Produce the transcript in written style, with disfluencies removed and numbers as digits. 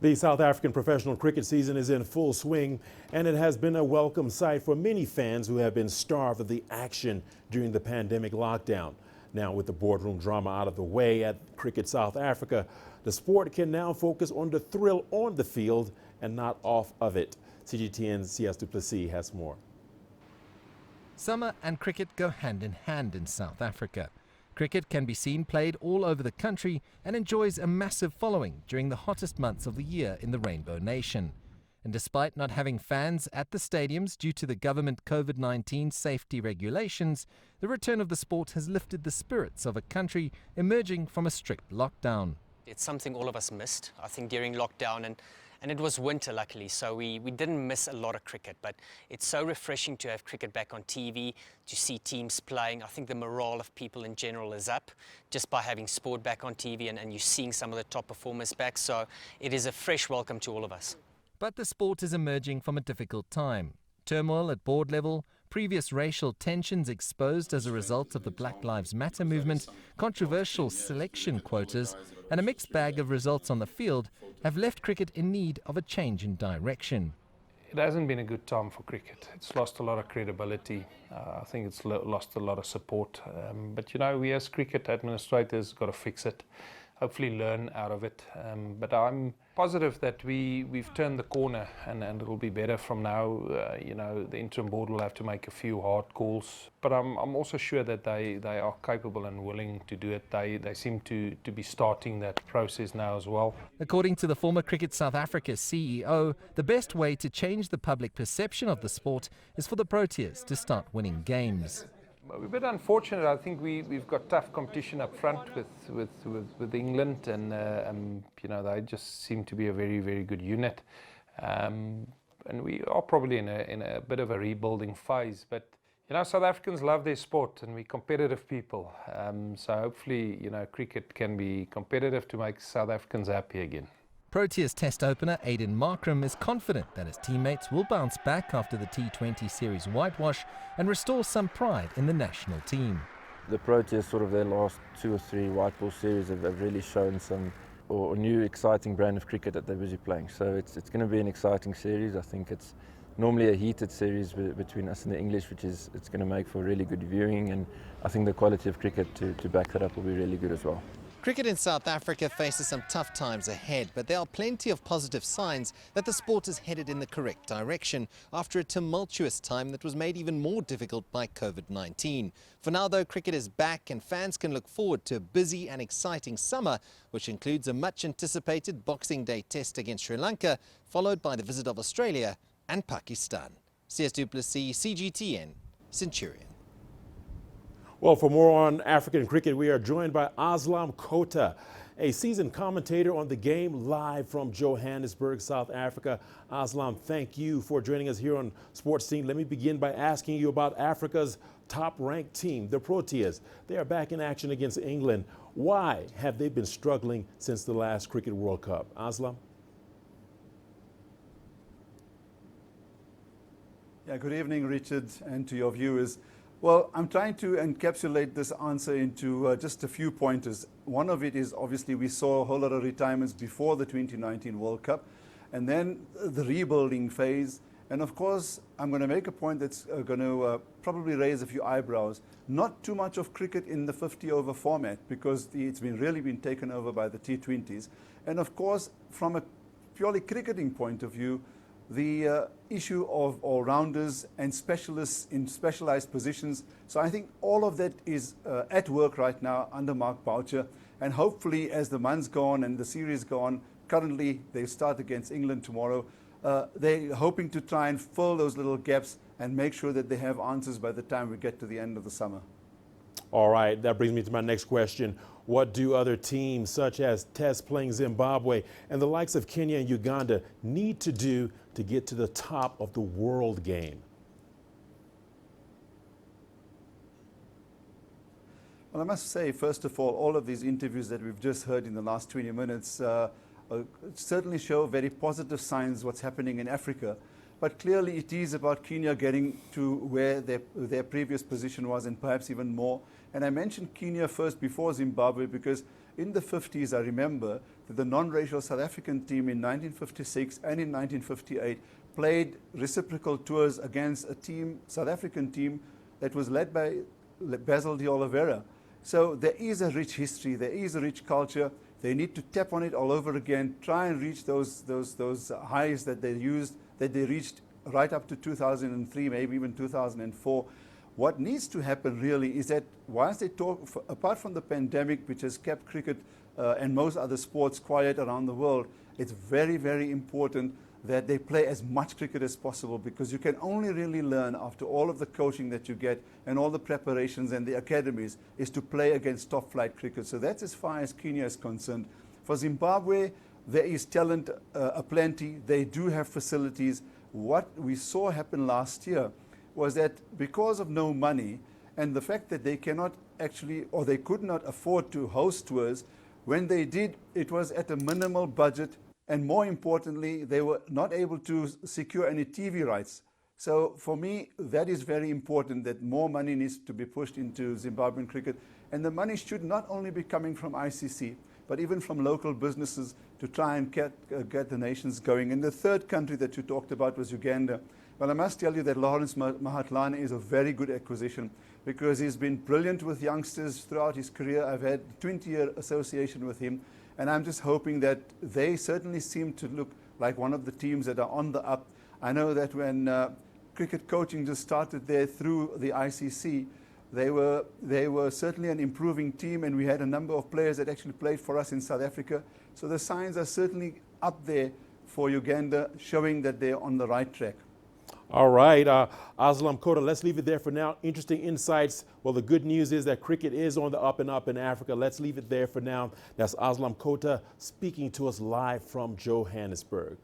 The South African professional cricket season is in full swing, and it has been a welcome sight for many fans who have been starved of the action during the pandemic lockdown. Now, with the boardroom drama out of the way at Cricket South Africa, the sport can now focus on the thrill on the field and not off of it. CGTN's Sias Plessis has more. Summer and cricket go hand in hand in South Africa. Cricket can be seen played all over the country and enjoys a massive following during the hottest months of the year in the Rainbow Nation. And despite not having fans at the stadiums due to the government COVID-19 safety regulations, the return of the sport has lifted the spirits of a country emerging from a strict lockdown. It's something all of us missed, I think, during lockdown, and it was winter, luckily, so we didn't miss a lot of cricket. But it's so refreshing to have cricket back on TV, to see teams playing. I think the morale of people in general is up just by having sport back on TV, and you're seeing some of the top performers back. So it is a fresh welcome to all of us. But the sport is emerging from a difficult time. Turmoil at board level, previous racial tensions exposed as a result of the Black Lives Matter movement, controversial selection quotas, and a mixed bag of results on the field have left cricket in need of a change in direction. It hasn't been a good time for cricket. It's lost a lot of credibility. I think it's lost a lot of support. But you know, we as cricket administrators got to fix it. Hopefully learn out of it. But I'm positive that we've turned the corner and it'll be better from now. You know, the interim board will have to make a few hard calls. But I'm also sure that they are capable and willing to do it. They seem to be starting that process now as well. According to the former Cricket South Africa CEO, the best way to change the public perception of the sport is for the Proteas to start winning games. We're a bit unfortunate. I think we've got tough competition up front with England, and you know, they just seem to be a very, very good unit. And we are probably in a bit of a rebuilding phase. But you know, South Africans love their sport, and we're competitive people. So hopefully, you know, cricket can be competitive to make South Africans happy again. Proteas test opener Aiden Markram is confident that his teammates will bounce back after the T20 series whitewash and restore some pride in the national team. The Proteas, sort of their last 2 or 3 white ball series, have really shown some new exciting brand of cricket that they're busy playing. So it's going to be an exciting series. I think it's normally a heated series between us and the English, it's going to make for really good viewing, and I think the quality of cricket to back that up will be really good as well. Cricket in South Africa faces some tough times ahead, but there are plenty of positive signs that the sport is headed in the correct direction after a tumultuous time that was made even more difficult by COVID-19. For now, though, cricket is back and fans can look forward to a busy and exciting summer, which includes a much-anticipated Boxing Day test against Sri Lanka, followed by the visit of Australia and Pakistan. Sias Plessis, CGTN, Centurion. Well, for more on African cricket, we are joined by ASLAM KHOTA, a seasoned commentator on the game, live from Johannesburg, South Africa. ASLAM, thank you for joining us here on Sports Scene. Let me begin by asking you about Africa's top-ranked team, the Proteas. They are back in action against England. Why have they been struggling since the last Cricket World Cup? ASLAM? Yeah, good evening, Richard, and to your viewers. Well, I'm trying to encapsulate this answer into just a few pointers. One of it is obviously we saw a whole lot of retirements before the 2019 World Cup, and then the rebuilding phase. And of course, I'm going to make a point that's going to probably raise a few eyebrows. Not too much of cricket in the 50-over format, because it's really been taken over by the T20s. And of course, from a purely cricketing point of view, the issue of all-rounders and specialists in specialized positions. So I think all of that is at work right now under Mark Boucher. And hopefully, as the months go on and the series go on, currently they start against England tomorrow, they're hoping to try and fill those little gaps and make sure that they have answers by the time we get to the end of the summer. All right, that brings me to my next question. What do other teams such as Test playing Zimbabwe and the likes of Kenya and Uganda need to do to get to the top of the world game? Well, I must say, first of all of these interviews that we've just heard in the last 20 minutes certainly show very positive signs what's happening in Africa. But clearly it is about Kenya getting to where their previous position was, and perhaps even more. And I mentioned Kenya first before Zimbabwe because in the 50s, I remember that the non-racial South African team in 1956 and in 1958 played reciprocal tours against a team, South African team, that was led by Basil de Oliveira. So there is a rich history, there is a rich culture. They need to tap on it all over again, try and reach those highs that they reached right up to 2003, maybe even 2004. What needs to happen really is that once they talk, apart from the pandemic, which has kept cricket and most other sports quiet around the world, it's very, very important that they play as much cricket as possible, because you can only really learn after all of the coaching that you get and all the preparations and the academies is to play against top flight cricket. So that's as far as Kenya is concerned. For Zimbabwe, there is talent aplenty. They do have facilities. What we saw happen last year was that because of no money and the fact that they cannot actually, or they could not afford to host tours, when they did, it was at a minimal budget. And more importantly, they were not able to secure any TV rights. So for me, that is very important, that more money needs to be pushed into Zimbabwean cricket. And the money should not only be coming from ICC, but even from local businesses to try and get the nations going. And the third country that you talked about was Uganda. Well, I must tell you that Lawrence Mahatlane is a very good acquisition, because he's been brilliant with youngsters throughout his career. I've had a 20-year association with him. And I'm just hoping that they certainly seem to look like one of the teams that are on the up. I know that when cricket coaching just started there through the ICC, they were certainly an improving team, and we had a number of players that actually played for us in South Africa. So the signs are certainly up there for Uganda, showing that they're on the right track. All right, ASLAM KHOTA, let's leave it there for now. Interesting insights. Well, the good news is that cricket is on the up and up in Africa. Let's leave it there for now. That's ASLAM KHOTA speaking to us live from Johannesburg.